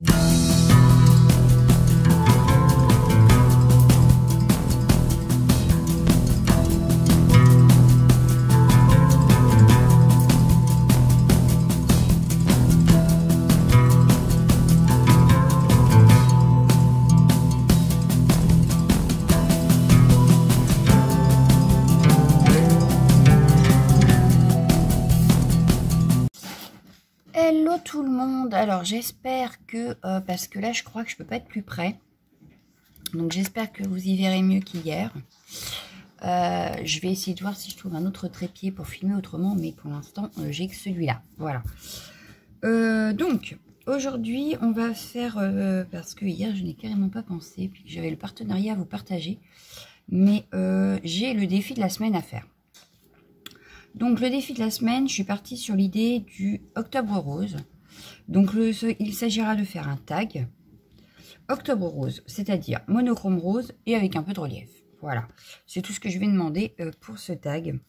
Hello tout le monde, alors j'espère que, parce que là je crois que je peux pas être plus près, donc j'espère que vous y verrez mieux qu'hier. Je vais essayer de voir si je trouve un autre trépied pour filmer autrement, mais pour l'instant j'ai que celui-là, voilà. Donc aujourd'hui on va faire, parce que hier je n'ai carrément pas pensé, puis j'avais le partenariat à vous partager, mais j'ai le défi de la semaine à faire. Donc le défi de la semaine, je suis partie sur l'idée du Octobre Rose. Donc il s'agira de faire un tag Octobre Rose, c'est-à-dire monochrome rose et avec un peu de relief. Voilà, c'est tout ce que je vais demander pour ce tag.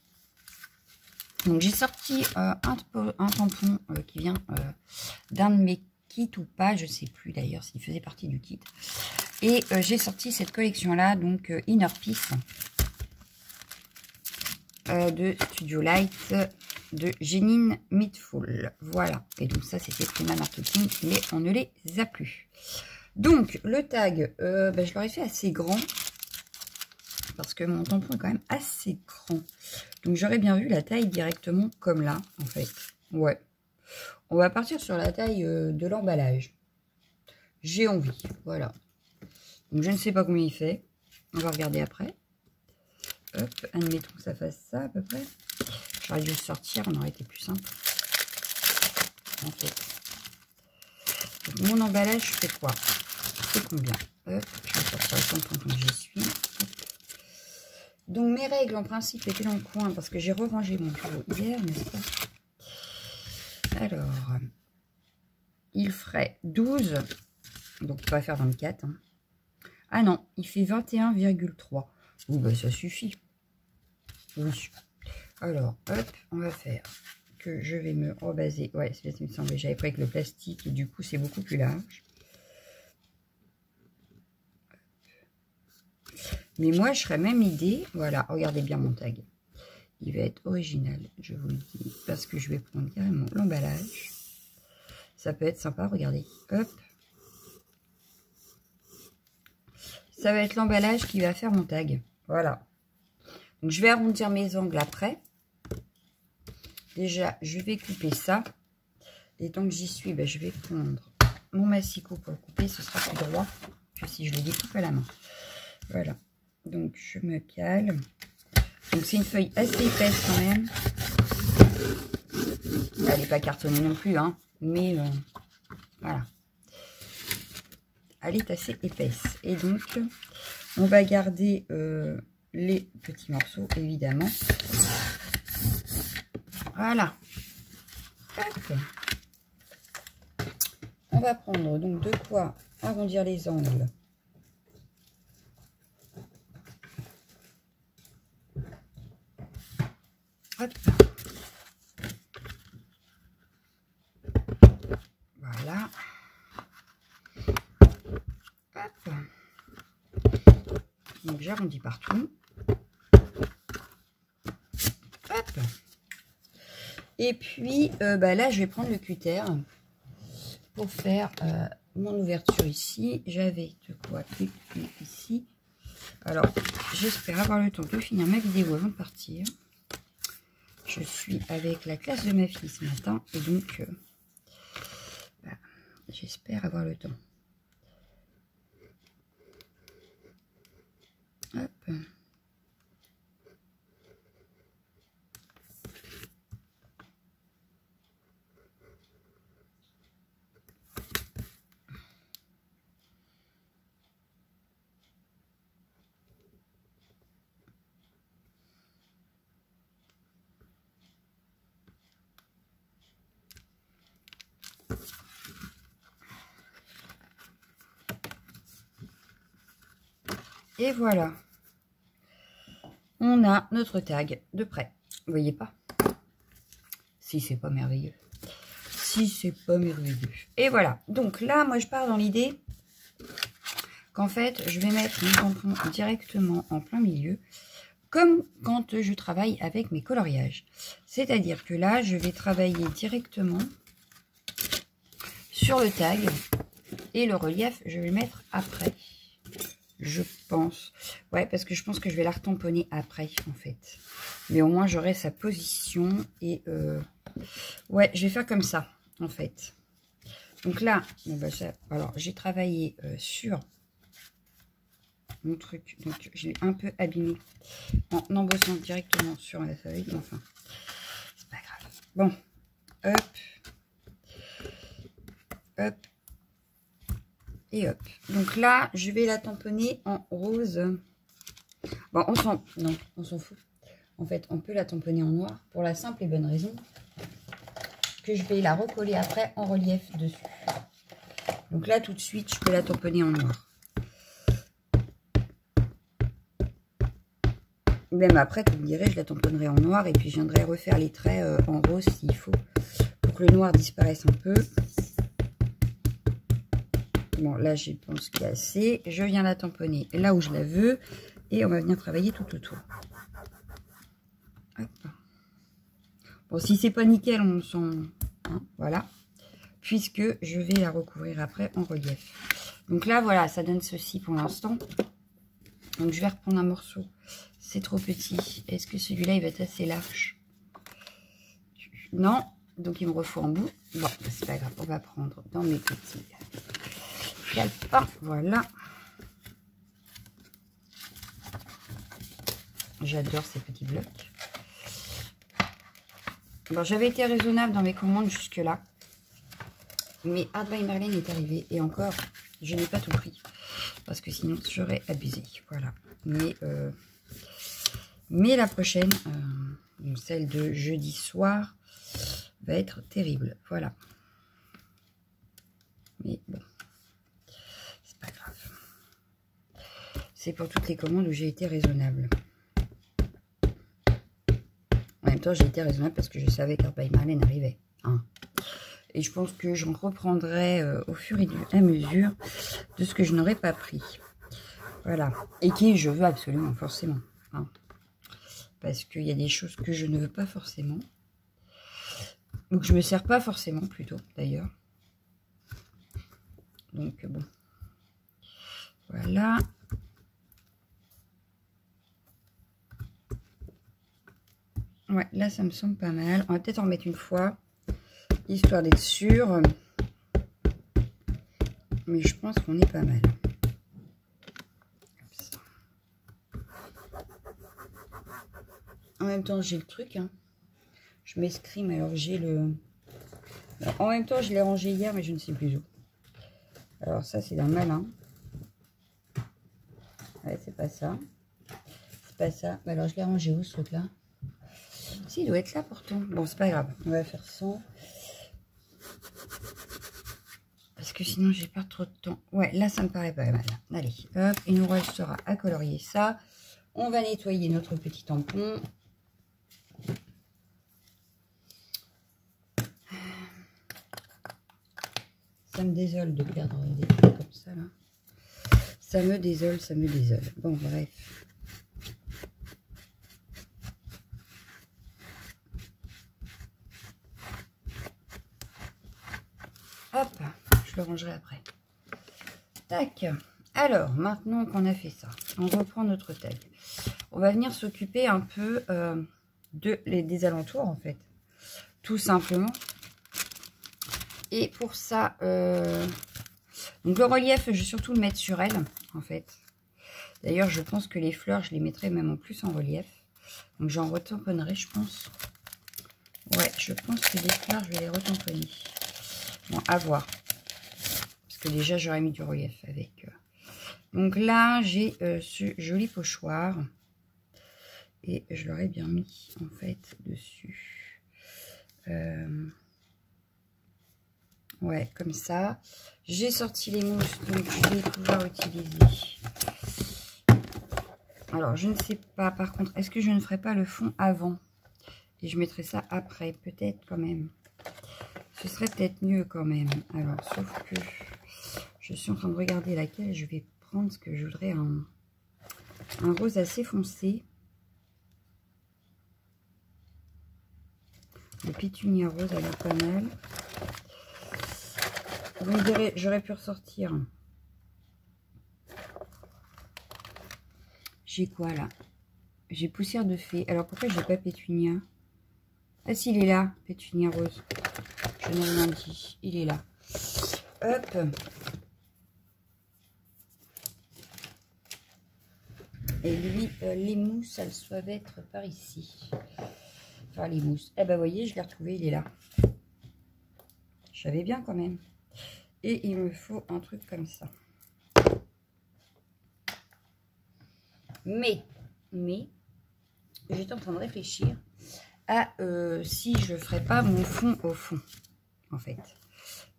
Donc j'ai sorti un tampon qui vient d'un de mes kits ou pas, je ne sais plus d'ailleurs s'il faisait partie du kit. Et j'ai sorti cette collection-là, donc Inner Peace. De Studio Light de Jeanine Midful. Voilà. Et donc ça, c'était Prima Marketing, mais on ne les a plus. Donc, le tag, je l'aurais fait assez grand. Parce que mon tampon est quand même assez grand. Donc, j'aurais bien vu la taille directement comme là, en fait. Ouais. On va partir sur la taille de l'emballage. J'ai envie. Voilà. Donc, je ne sais pas combien il fait. On va regarder après. Hop, admettons que ça fasse ça à peu près. J'aurais dû le sortir, on aurait été plus simple. En fait. Donc, mon emballage, je fais quoi? C'est combien? Hop, je vais sortir le tampon comme j'y suis. Donc mes règles en principe étaient dans le coin parce que j'ai rerangé mon bureau hier, n'est-ce pas? Alors, il ferait 12. Donc on va faire 24. Hein. Ah non, il fait 21,3. Oui, bah ça suffit. Oui. Alors, hop, on va faire que je vais me rebaser. Ouais, c'est ce qui me semblait. J'avais pris avec le plastique et du coup, c'est beaucoup plus large. Mais moi, je serais même idée. Voilà, regardez bien mon tag. Il va être original, je vous le dis. Parce que je vais prendre carrément l'emballage. Ça peut être sympa, regardez. Hop. Ça va être l'emballage qui va faire mon tag. Voilà. Donc, je vais arrondir mes angles après. Déjà, je vais couper ça. Et tant que j'y suis, je vais prendre mon massicot pour le couper. Ce sera plus droit que si je le découpe à la main. Voilà. Donc, je me cale. Donc, c'est une feuille assez épaisse quand même. Elle n'est pas cartonnée non plus, hein. Mais, voilà. Elle est assez épaisse. Et donc, on va garder les petits morceaux, évidemment. Voilà. Hop. On va prendre donc de quoi arrondir les angles. Hop. Voilà. Hop. Donc j'arrondis partout. Hop. Et puis là je vais prendre le cutter pour faire mon ouverture ici. J'avais de quoi découper ici. Alors j'espère avoir le temps de finir ma vidéo avant de partir. Je suis avec la classe de ma fille ce matin et donc j'espère avoir le temps. Hop. Et voilà. On a notre tag de prêt. Vous voyez pas? Si, c'est pas merveilleux. Si si c'est pas merveilleux. Et voilà. Donc là, moi, je pars dans l'idée qu'en fait, je vais mettre mon tampon directement en plein milieu, comme quand je travaille avec mes coloriages. C'est-à-dire que là, je vais travailler directement sur le tag et le relief, je vais le mettre après. Je pense. Ouais, parce que je pense que je vais la retamponner après, en fait. Mais au moins, j'aurai sa position. Et ouais, je vais faire comme ça, en fait. Donc là, bon, bah, alors j'ai travaillé sur mon truc. Donc, je l'ai un peu abîmé en embossant directement sur la feuille. Enfin, c'est pas grave. Bon, hop. Hop. Et hop. Donc là, je vais la tamponner en rose. Bon, on s'en fout. En fait, on peut la tamponner en noir pour la simple et bonne raison que je vais la recoller après en relief dessus. Donc là, tout de suite, je peux la tamponner en noir. Même après, vous me direz, je la tamponnerai en noir et puis je viendrai refaire les traits en rose s'il faut pour que le noir disparaisse un peu. Bon, là, je pense qu'il y a assez. Je viens la tamponner là où je la veux. Et on va venir travailler tout autour. Hop. Bon, si c'est pas nickel, on s'en... Hein, voilà. Puisque je vais la recouvrir après en relief. Donc là, voilà, ça donne ceci pour l'instant. Donc, je vais reprendre un morceau. C'est trop petit. Est-ce que celui-là, il va être assez large? Non. Donc, il me refaut en bout. Bon, c'est pas grave. On va prendre dans mes petits... calepin, voilà. J'adore ces petits blocs. Bon, j'avais été raisonnable dans mes commandes jusque là, mais Art by Marlene est arrivé et encore, je n'ai pas tout pris parce que sinon j'aurais abusé. Voilà. Mais la prochaine, celle de jeudi soir, va être terrible. Voilà. Mais bon. Pas grave. C'est pour toutes les commandes où j'ai été raisonnable. En même temps, j'ai été raisonnable parce que je savais qu'Art by Marlene arrivait. Hein. Et je pense que j'en reprendrai au fur et à mesure de ce que je n'aurais pas pris. Voilà. Et qui je veux absolument, forcément. Hein. Parce qu'il y a des choses que je ne veux pas forcément. Ou que je ne me sers pas forcément, plutôt, d'ailleurs. Donc, bon. Voilà. Ouais, là, ça me semble pas mal. On va peut-être en remettre une fois, histoire d'être sûr. Mais je pense qu'on est pas mal. En même temps, j'ai le truc. Hein. Je m'escrime, alors j'ai le... En même temps, je l'ai rangé hier, mais je ne sais plus où. Alors ça, c'est d'un malin. Ouais, c'est pas ça. C'est pas ça. Alors, je l'ai rangé où, ce truc-là? Si, il doit être là, pourtant. Bon, c'est pas grave. On va faire sans. Parce que sinon, j'ai pas trop de temps. Ouais, là, ça me paraît pas mal. Allez, hop. Il nous restera à colorier ça. On va nettoyer notre petit tampon. Ça me désole de perdre des trucs comme ça, là. Ça me désole, ça me désole. Bon, bref. Hop, je le rangerai après. Tac. Alors, maintenant qu'on a fait ça, on reprend notre tag. On va venir s'occuper un peu des alentours, en fait. Tout simplement. Et pour ça, donc le relief, je vais surtout le mettre sur elle, en fait. D'ailleurs, je pense que les fleurs, je les mettrai même en plus en relief. Donc, j'en retamponnerai, je pense. Ouais, je pense que les fleurs, je vais les retamponner. Bon, à voir. Parce que déjà, j'aurais mis du relief avec. Donc là, j'ai ce joli pochoir. Et je l'aurais bien mis, en fait, dessus. Ouais, comme ça. J'ai sorti les mousses, donc je vais pouvoir utiliser. Alors, je ne sais pas, par contre, est-ce que je ne ferai pas le fond avant? Et je mettrai ça après, peut-être quand même. Ce serait peut-être mieux quand même. Alors, sauf que je suis en train de regarder laquelle je vais prendre, parce que je voudrais un rose assez foncé. Le pétunia rose a l'air pas mal. Vous me direz, j'aurais pu ressortir. J'ai quoi là? J'ai poussière de fée. Alors pourquoi j'ai pas pétunia? Ah si, il est là, pétunia rose. Je n'ai rien dit. Il est là. Hop. Et lui, les mousses, elles doivent être par ici. Enfin, les mousses. Eh ben, vous voyez, je l'ai retrouvé, il est là. Je savais bien quand même. Et il me faut un truc comme ça. Mais, j'étais en train de réfléchir à si je ferais pas mon fond au fond, en fait.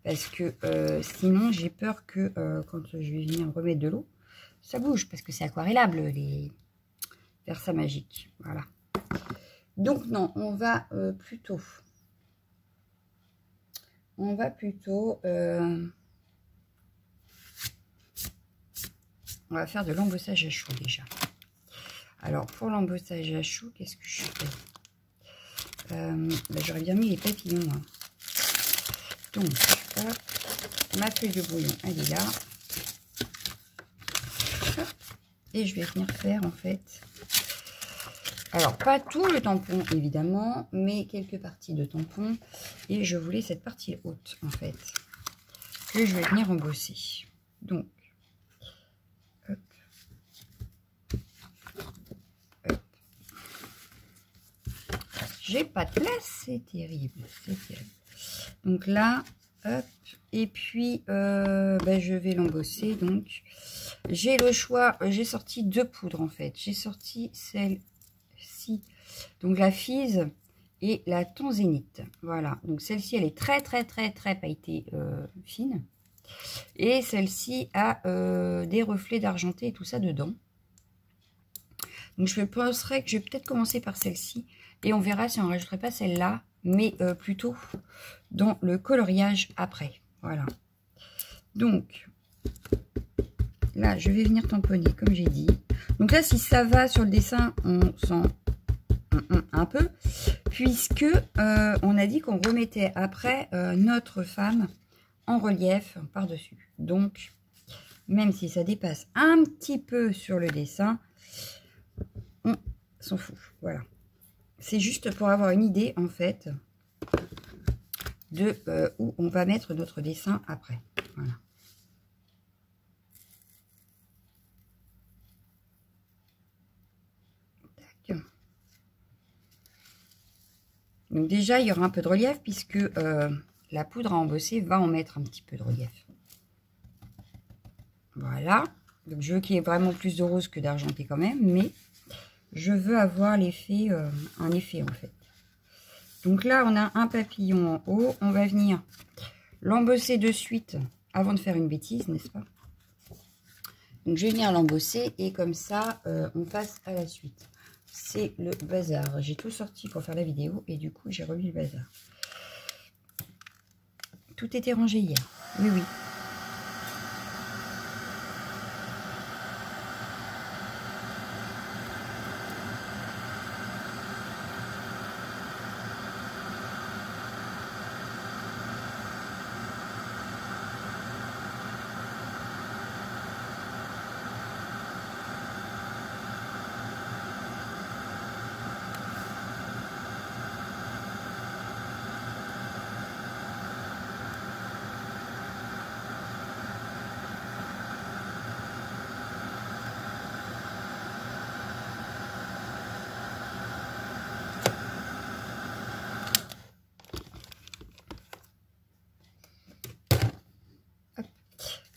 Parce que sinon, j'ai peur que quand je vais venir remettre de l'eau, ça bouge. Parce que c'est aquarellable, les Versa Magique. Voilà. Donc, non, on va plutôt... On va faire de l'embossage à chaud déjà. Alors, pour l'embossage à chaud, qu'est-ce que je fais? J'aurais bien mis les papillons. Hein. Donc, hop, ma feuille de brouillon, elle est là. Hop, et je vais venir faire, en fait... Alors, pas tout le tampon, évidemment, mais quelques parties de tampon. Et je voulais cette partie haute, en fait, que je vais venir embosser. Donc, hop, hop. J'ai pas de place, c'est terrible, c'est terrible. Donc là, hop, et puis, je vais l'embosser. Donc, j'ai le choix, j'ai sorti 2 poudres, en fait. J'ai sorti celle-ci, donc la Fise et la Tanzénite. Voilà, donc celle-ci, elle est très pailletée fine. Et celle-ci a des reflets d'argenté et tout ça dedans. Donc je penserais que je vais peut-être commencer par celle-ci. Et on verra si on ne rajouterait pas celle-là, mais plutôt dans le coloriage après. Voilà. Donc, là, je vais venir tamponner, comme j'ai dit. Donc là, si ça va sur le dessin, on s'en... un peu, puisque on a dit qu'on remettait après notre femme en relief par-dessus. Donc, même si ça dépasse un petit peu sur le dessin, on s'en fout. Voilà. C'est juste pour avoir une idée, en fait, de où on va mettre notre dessin après. Voilà. Tac. Donc déjà, il y aura un peu de relief puisque la poudre à embosser va en mettre un petit peu de relief. Voilà. Donc je veux qu'il y ait vraiment plus de rose que d'argenté quand même, mais je veux avoir l'effet, un effet en fait. Donc là, on a un papillon en haut. On va venir l'embosser de suite avant de faire une bêtise, n'est-ce pas? Donc je vais venir l'embosser et comme ça, on passe à la suite. C'est le bazar. J'ai tout sorti pour faire la vidéo et du coup, j'ai remis le bazar. Tout était rangé hier. Oui, oui.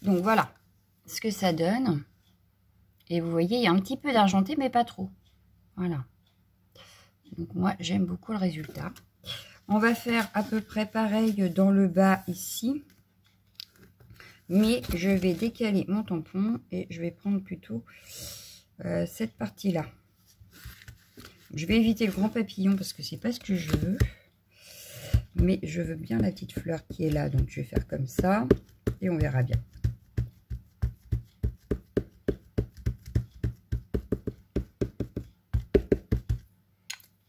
Donc voilà ce que ça donne. Et vous voyez, il y a un petit peu d'argenté, mais pas trop. Voilà. Donc moi, j'aime beaucoup le résultat. On va faire à peu près pareil dans le bas ici. Mais je vais décaler mon tampon et je vais prendre plutôt cette partie-là. Je vais éviter le grand papillon parce que c'est pas ce que je veux. Mais je veux bien la petite fleur qui est là. Donc, je vais faire comme ça. Et on verra bien.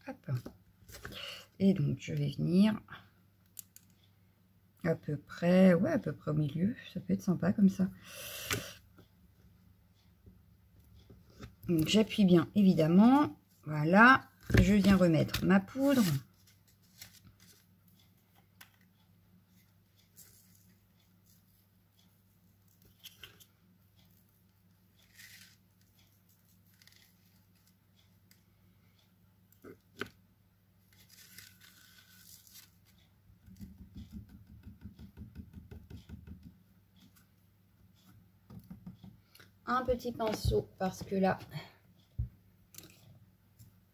Hop. Et donc, je vais venir à peu près, ouais, à peu près au milieu. Ça peut être sympa comme ça. Donc, j'appuie bien, évidemment. Voilà. Je viens remettre ma poudre. Un petit pinceau parce que là,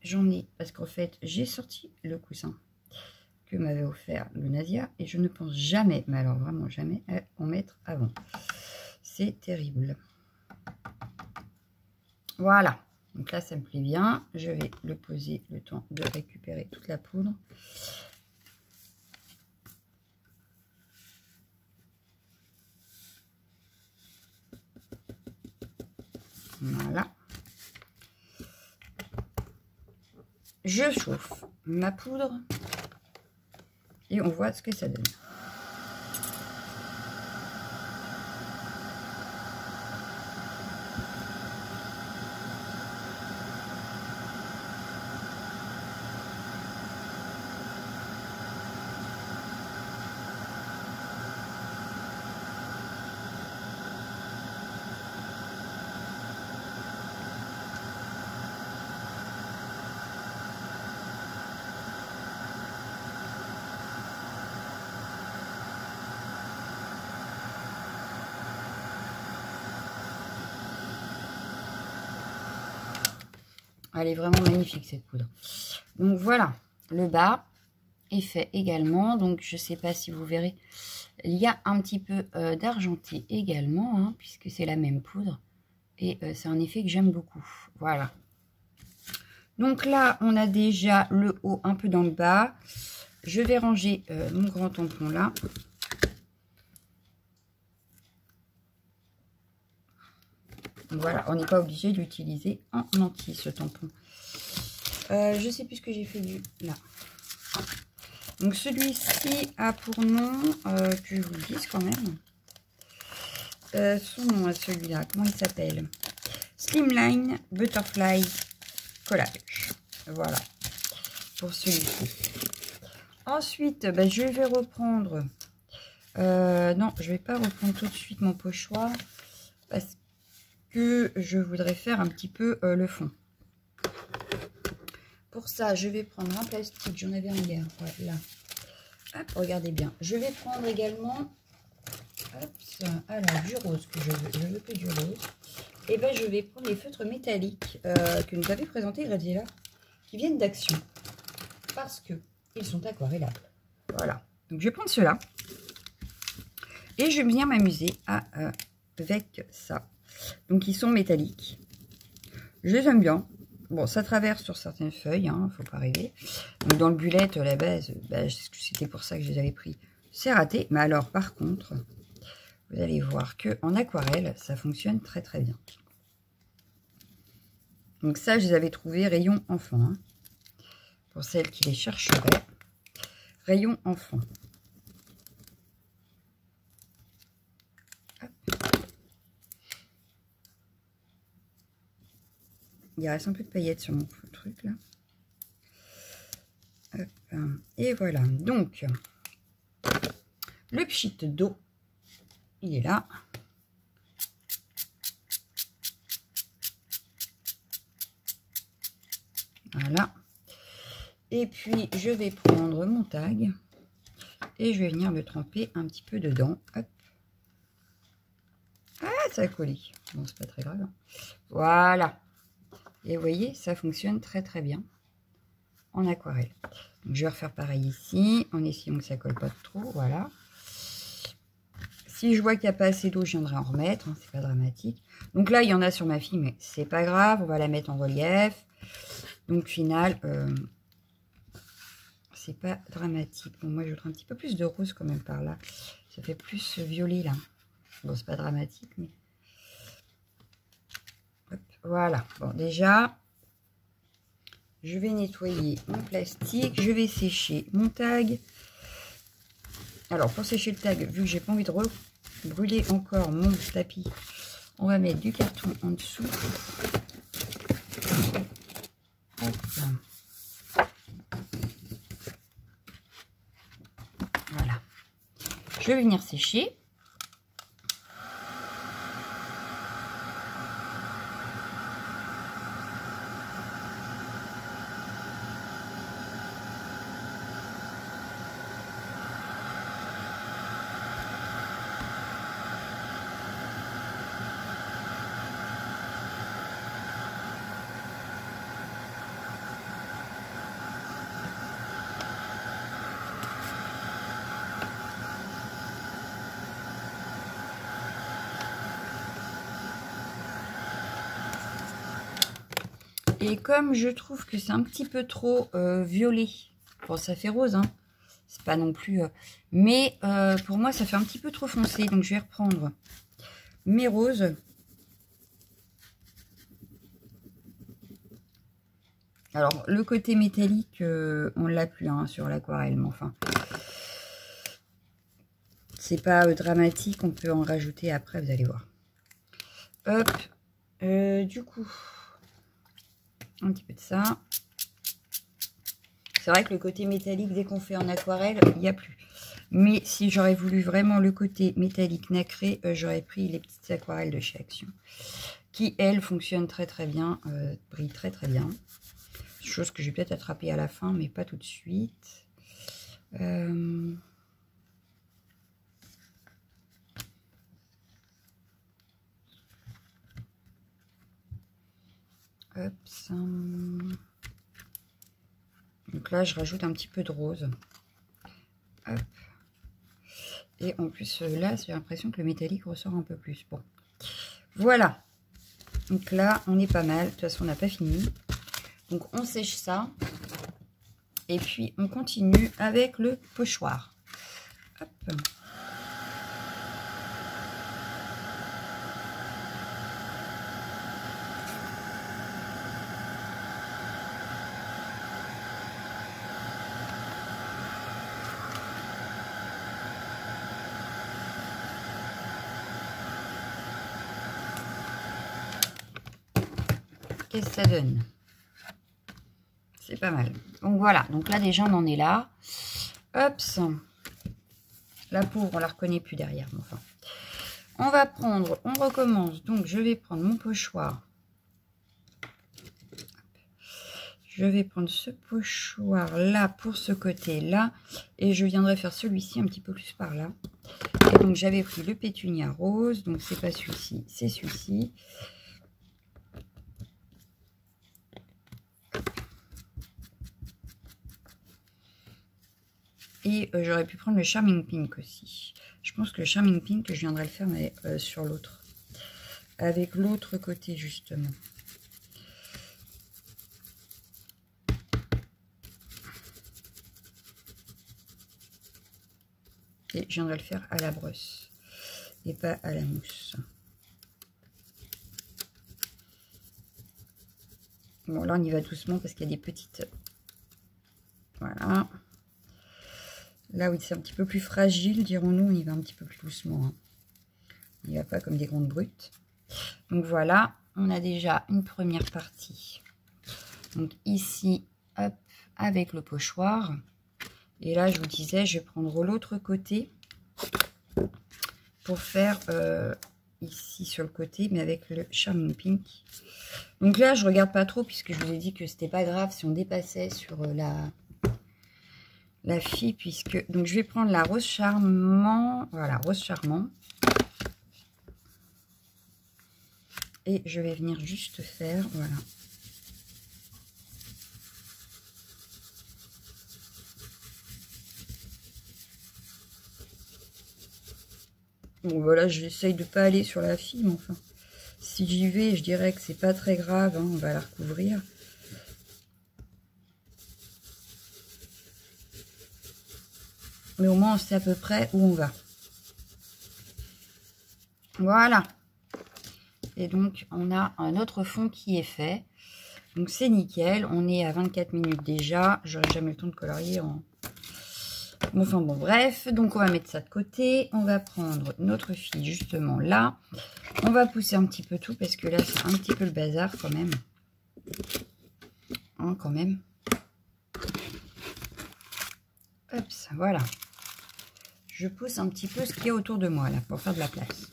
j'en ai, parce qu'en fait, j'ai sorti le coussin que m'avait offert le Nadia et je ne pense jamais, mais alors vraiment jamais, à en mettre avant. C'est terrible. Voilà. Donc là, ça me plaît bien. Je vais le poser le temps de récupérer toute la poudre. Voilà. Je chauffe ma poudre et on voit ce que ça donne. Elle est vraiment magnifique cette poudre. Donc voilà, le bas est fait également. Donc je ne sais pas si vous verrez, il y a un petit peu d'argenté également, hein, puisque c'est la même poudre. Et c'est un effet que j'aime beaucoup. Voilà. Donc là, on a déjà le haut un peu dans le bas. Je vais ranger mon grand tampon là. Voilà, on n'est pas obligé d'utiliser en entier ce tampon. Je sais plus ce que j'ai fait du là. Donc celui-ci a pour nom, que je vous le dise quand même, son nom à celui-là, comment il s'appelle? Slimline Butterfly Collage. Voilà, pour celui-ci. Ensuite, je vais reprendre, non, je vais pas reprendre tout de suite mon pochoir, parce que je voudrais faire un petit peu le fond. Pour ça, je vais prendre un plastique, j'en avais un hier, ouais, là. Hop, regardez bien. Je vais prendre également, hop, alors du rose que je veux que du rose. Et ben je vais prendre les feutres métalliques que nous avait présenté Graziella, qui viennent d'Action, parce que ils sont aquarellables. Voilà. Donc je vais prendre ceux-là et je vais bien m'amuser avec ça. Donc ils sont métalliques. Je les aime bien. Bon, ça traverse sur certaines feuilles, hein, faut pas rêver. Donc dans le bullet, à la base, c'était pour ça que je les avais pris. C'est raté. Mais alors, par contre, vous allez voir que en aquarelle, ça fonctionne très très bien. Donc ça, je les avais trouvés rayon enfant. Hein, pour celles qui les chercheraient. Rayon enfant. Il reste un peu de paillettes sur mon truc là. Hop. Et voilà. Donc, le pchit d'eau, il est là. Voilà. Et puis, je vais prendre mon tag et je vais venir me tremper un petit peu dedans. Hop. Ah, ça a collé. Bon, c'est pas très grave. Voilà. Et vous voyez, ça fonctionne très très bien en aquarelle. Donc, je vais refaire pareil ici, en essayant que ça colle pas trop. Voilà. Si je vois qu'il n'y a pas assez d'eau, je viendrai en remettre. Hein, c'est pas dramatique. Donc là, il y en a sur ma fille, mais c'est pas grave. On va la mettre en relief. Donc, final, c'est pas dramatique. Bon, moi, je voudrais un petit peu plus de rose quand même par là. Ça fait plus violet, là. Bon, c'est pas dramatique, mais... Hop, voilà. Bon, déjà, je vais nettoyer mon plastique. Je vais sécher mon tag. Alors, pour sécher le tag, vu que j'ai pas envie de brûler encore mon tapis, on va mettre du carton en dessous. Hop. Voilà. Je vais venir sécher. Et comme je trouve que c'est un petit peu trop violet, bon ça fait rose, hein, c'est pas non plus... mais pour moi ça fait un petit peu trop foncé, donc je vais reprendre mes roses. Alors le côté métallique, on l'a plus hein, sur l'aquarelle, mais enfin... c'est pas dramatique, on peut en rajouter après, vous allez voir. Hop, du coup... un petit peu de ça. C'est vrai que le côté métallique, dès qu'on fait en aquarelle, il n'y a plus. Mais si j'aurais voulu vraiment le côté métallique nacré, j'aurais pris les petites aquarelles de chez Action. Qui, elles, fonctionnent très très bien, brillent très très bien. Chose que je vais peut-être attraper à la fin, mais pas tout de suite. Hop, ça... Donc là, je rajoute un petit peu de rose. Hop. Et en plus, là, j'ai l'impression que le métallique ressort un peu plus. Bon, voilà. Donc là, on est pas mal. De toute façon, on n'a pas fini. Donc, on sèche ça. Et puis, on continue avec le pochoir. Hop. Qu'est-ce que ça donne? C'est pas mal. Donc voilà. Donc là, déjà, on en est là. Hop. La pauvre, on la reconnaît plus derrière. Mais enfin. On va prendre, on recommence. Donc, je vais prendre mon pochoir. Je vais prendre ce pochoir là pour ce côté-là. Et je viendrai faire celui-ci un petit peu plus par là. Et donc, j'avais pris le pétunia rose. Donc, c'est pas celui-ci, c'est celui-ci. Et j'aurais pu prendre le Charming Pink aussi. Je pense que le Charming Pink, je viendrai le faire mais sur l'autre. Avec l'autre côté, justement. Et je viendrai le faire à la brosse. Et pas à la mousse. Bon, là, on y va doucement parce qu'il y a des petites... Voilà. Là, oui, c'est un petit peu plus fragile, dirons-nous. On y va un petit peu plus doucement. Hein. On n'y va pas comme des grandes brutes. Donc, voilà. On a déjà une première partie. Donc, ici, hop, avec le pochoir. Et là, je vous disais, je vais prendre l'autre côté pour faire ici sur le côté, mais avec le Charming Pink. Donc là, je regarde pas trop puisque je vous ai dit que c'était pas grave si on dépassait sur la fille, puisque... Donc, je vais prendre la rose charmant. Voilà, rose charmant. Et je vais venir juste faire, voilà. Bon, voilà, j'essaye de pas aller sur la fille, mais enfin, si j'y vais, je dirais que c'est pas très grave, hein, on va la recouvrir. Mais au moins, on sait à peu près où on va. Voilà. Et donc, on a un autre fond qui est fait. Donc, c'est nickel. On est à 24 minutes déjà. J'aurais jamais le temps de colorier en... Bon, enfin bon, bref. Donc, on va mettre ça de côté. On va prendre notre fil justement là. On va pousser un petit peu tout parce que là, c'est un petit peu le bazar quand même. Hein, quand même. Hop, voilà. Je pousse un petit peu ce qu'il y a autour de moi là pour faire de la place.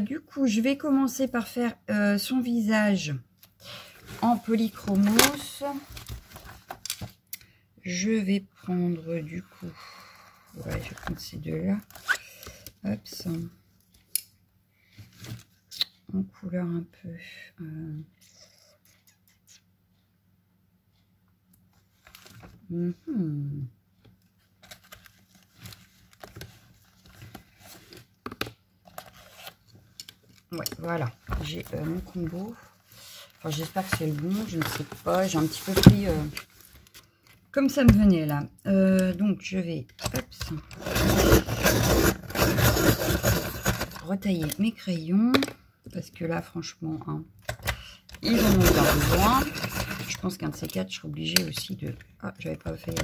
Du coup, je vais commencer par faire son visage en polychromos. Je vais prendre du coup, ouais, je vais prendre ces deux-là. Hop, ça. En couleur un peu. Ouais, voilà, j'ai mon combo. Enfin, j'espère que c'est le bon, je ne sais pas. J'ai un petit peu pris comme ça me venait là. Donc, je vais retailler mes crayons. Parce que là, franchement, hein, ils en ont bien besoin. Je pense qu'un de ces quatre, je serai obligée aussi de... Ah, j'avais pas fait...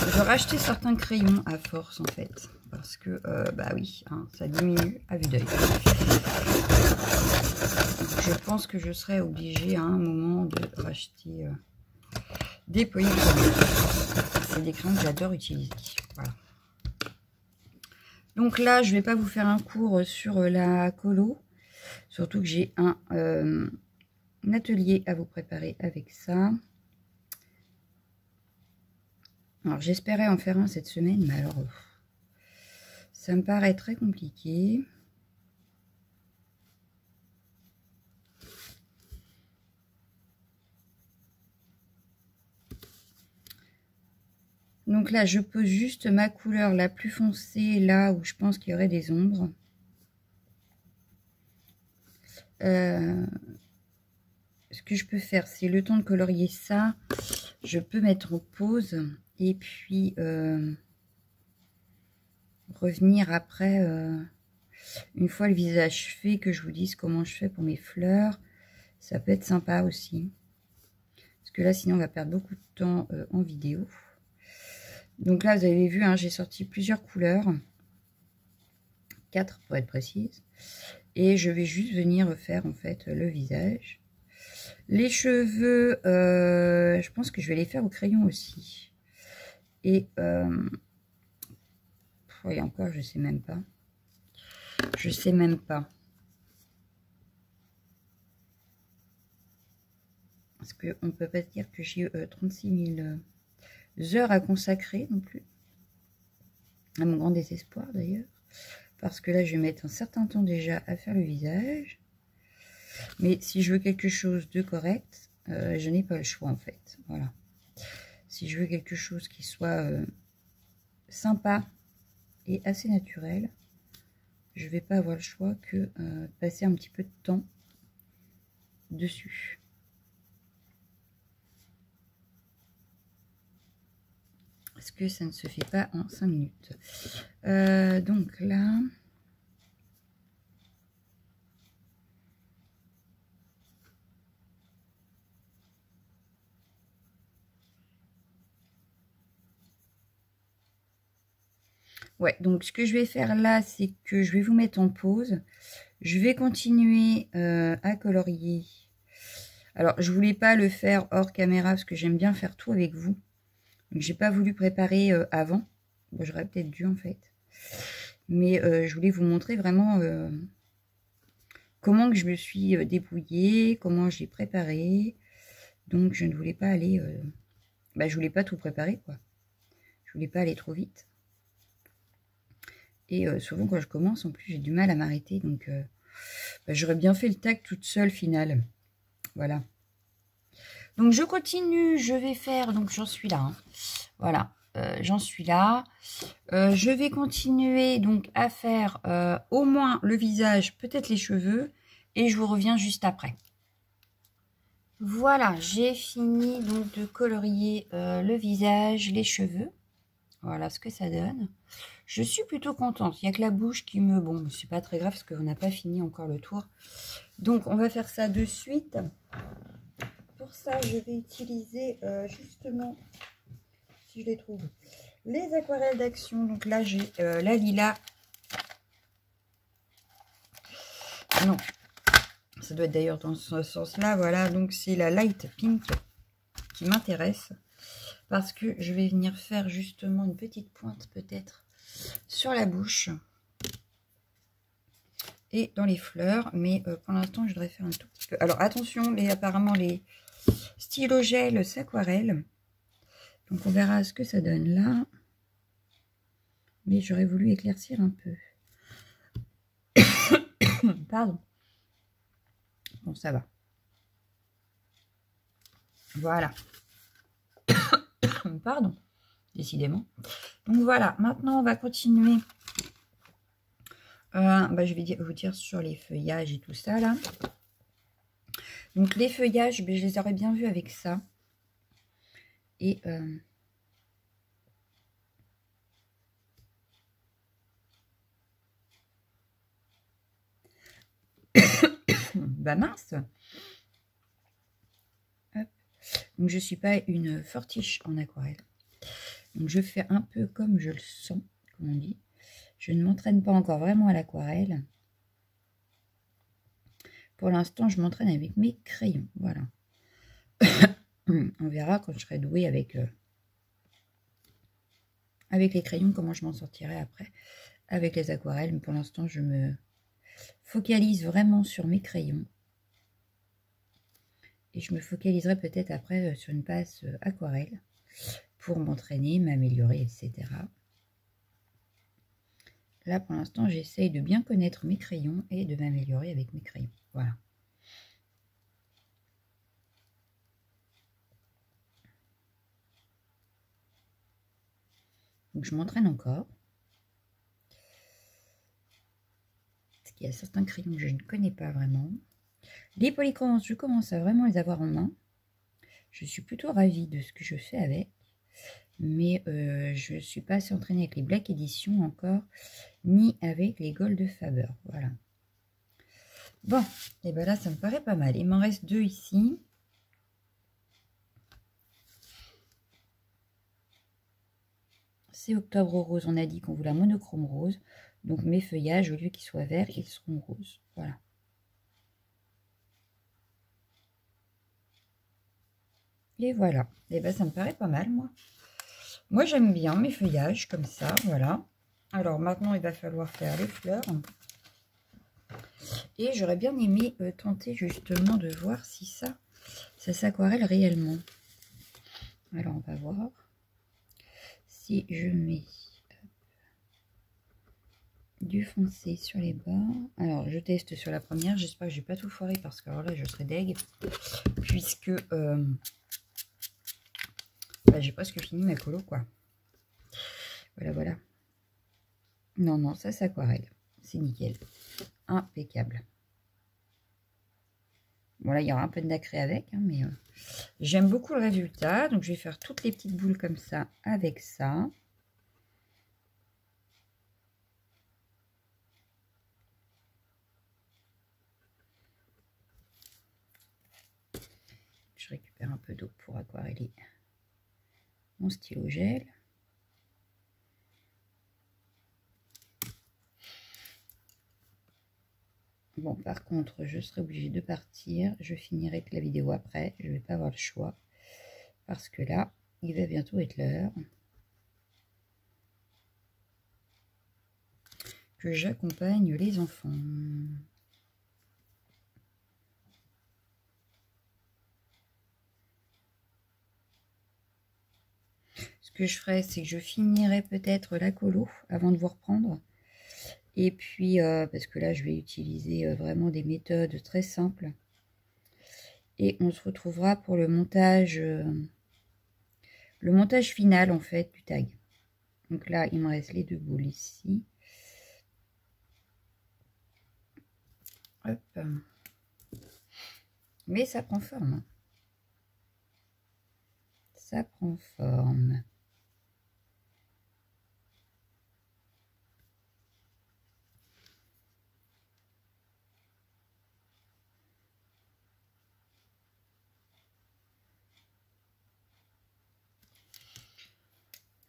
Je vais racheter certains crayons à force, en fait. Parce que, bah oui, hein, ça diminue à vue d'œil. Je pense que je serai obligée à un moment de racheter des polychromos. C'est des crayons que j'adore utiliser. Voilà. Donc là, je ne vais pas vous faire un cours sur la colo. Surtout que j'ai un atelier à vous préparer avec ça. Alors, j'espérais en faire un cette semaine, mais alors, ça me paraît très compliqué. Donc là, je pose juste ma couleur la plus foncée, là où je pense qu'il y aurait des ombres. Ce que je peux faire, c'est le temps de colorier ça. Je peux mettre en pause et puis revenir après, une fois le visage fait, que je vous dise comment je fais pour mes fleurs. Ça peut être sympa aussi. Parce que là, sinon, on va perdre beaucoup de temps en vidéo. Donc là, vous avez vu, hein, j'ai sorti plusieurs couleurs. 4 pour être précise. Et je vais juste venir faire en fait le visage. Les cheveux, je pense que je vais les faire au crayon aussi. Et et encore, je sais même pas. Je sais même pas. Parce qu'on ne peut pas se dire que j'ai 36 000 heures à consacrer non plus. À mon grand désespoir d'ailleurs. Parce que là, je vais mettre un certain temps déjà à faire le visage. Mais si je veux quelque chose de correct, je n'ai pas le choix en fait. Voilà. Si je veux quelque chose qui soit sympa et assez naturel, je ne vais pas avoir le choix que de passer un petit peu de temps dessus. Parce que ça ne se fait pas en 5 minutes. Donc là... Ouais, donc ce que je vais faire là, c'est que je vais vous mettre en pause. Je vais continuer à colorier. Alors, je voulais pas le faire hors caméra parce que j'aime bien faire tout avec vous. Donc, j'ai pas voulu préparer avant. Bon, j'aurais peut-être dû en fait. Mais je voulais vous montrer vraiment comment que je me suis débrouillée, comment je l'ai préparé. Donc, je ne voulais pas aller... je voulais pas tout préparer, quoi. Je voulais pas aller trop vite. Et souvent, quand je commence, en plus, j'ai du mal à m'arrêter. Donc, j'aurais bien fait le tag toute seule, finale. Voilà. Donc, je continue. Je vais faire... Donc, j'en suis là. Hein. Voilà. J'en suis là. Je vais continuer donc à faire au moins le visage, peut-être les cheveux. Et je vous reviens juste après. Voilà, j'ai fini donc de colorier le visage, les cheveux. Voilà ce que ça donne. Je suis plutôt contente. Il n'y a que la bouche qui me... Bon, c'est pas très grave parce qu'on n'a pas fini encore le tour. Donc, on va faire ça de suite. Pour ça, je vais utiliser justement, si je les trouve, les aquarelles d'Action. Donc là, j'ai la lilas. Non, ça doit être d'ailleurs dans ce sens-là. Voilà, donc c'est la Light Pink qui m'intéresse. Parce que je vais venir faire justement une petite pointe peut-être sur la bouche. Et dans les fleurs. Mais pour l'instant, je voudrais faire un tout petit peu. Alors attention, apparemment les stylo gel s'aquarelle. Donc on verra ce que ça donne là. Mais j'aurais voulu éclaircir un peu. Pardon. Bon, ça va. Voilà. Pardon. Décidément. Donc voilà. Maintenant, on va continuer. Je vais vous dire sur les feuillages et tout ça là. Donc les feuillages, je les aurais bien vus avec ça. Et... bah mince. Hop. Donc je suis pas une fortiche en aquarelle. Donc je fais un peu comme je le sens, comme on dit. Je ne m'entraîne pas encore vraiment à l'aquarelle. Pour l'instant, je m'entraîne avec mes crayons. Voilà. On verra quand je serai douée avec les crayons, comment je m'en sortirai après avec les aquarelles. Mais pour l'instant, je me focalise vraiment sur mes crayons. Et je me focaliserai peut-être après sur une passe aquarelle pour m'entraîner, m'améliorer, etc. Là, pour l'instant, j'essaye de bien connaître mes crayons et de m'améliorer avec mes crayons. Voilà. Donc, je m'entraîne encore. Parce qu'il y a certains crayons que je ne connais pas vraiment. Les polychromos, je commence à vraiment les avoir en main. Je suis plutôt ravie de ce que je fais avec. Mais je ne suis pas assez entraînée avec les Black Edition encore, ni avec les Gold Faber. Voilà. Bon, et bien là, ça me paraît pas mal. Il m'en reste 2 ici. C'est Octobre Rose. On a dit qu'on voulait un monochrome rose. Donc mes feuillages, au lieu qu'ils soient verts, ils seront roses. Voilà. Et voilà. Et bien ça me paraît pas mal, moi. Moi, j'aime bien mes feuillages comme ça. Voilà. Alors maintenant, il va falloir faire les fleurs. Et j'aurais bien aimé tenter justement de voir si ça s'aquarelle réellement. Alors, on va voir si je mets du foncé sur les bords. Alors, je teste sur la première. J'espère que je n'ai pas tout foiré parce que alors là, je serais deg. Puisque j'ai presque fini ma colo, quoi. Voilà, voilà. Non, non, ça s'aquarelle. C'est nickel. Impeccable. Bon, là, il y aura un peu de nacré avec, hein, mais j'aime beaucoup le résultat. Donc, je vais faire toutes les petites boules comme ça avec ça. Je récupère un peu d'eau pour aquareller mon stylo gel. Bon, par contre, je serai obligée de partir. Je finirai la vidéo après. Je ne vais pas avoir le choix. Parce que là, il va bientôt être l'heure que j'accompagne les enfants. Ce que je ferai, c'est que je finirai peut-être la colo avant de vous reprendre. Et puis, parce que là, je vais utiliser vraiment des méthodes très simples. Et on se retrouvera pour le montage final, en fait, du tag. Donc là, il me reste les 2 boules ici. Hop. Mais ça prend forme. ça prend forme.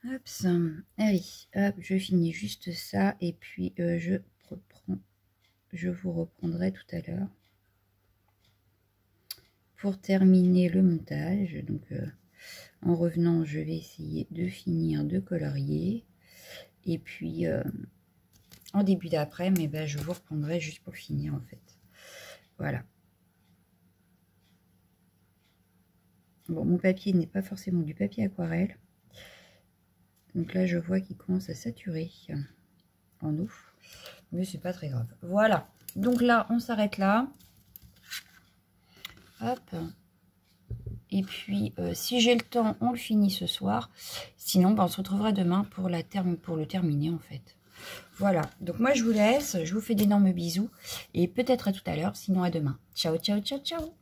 Hop, allez, hop, je finis juste ça et puis je vous reprendrai tout à l'heure pour terminer le montage. Donc en revenant, je vais essayer de finir de colorier et puis en début d'après-midi, ben, je vous reprendrai juste pour finir en fait. Voilà. Bon, mon papier n'est pas forcément du papier aquarelle. Donc là, je vois qu'il commence à saturer en eau. Mais c'est pas très grave. Voilà. Donc là, on s'arrête là. Hop. Et puis, si j'ai le temps, on le finit ce soir. Sinon, ben, on se retrouvera demain pour le terminer, en fait. Voilà. Donc moi, je vous laisse. Je vous fais d'énormes bisous. Et peut-être à tout à l'heure. Sinon, à demain. Ciao, ciao, ciao, ciao.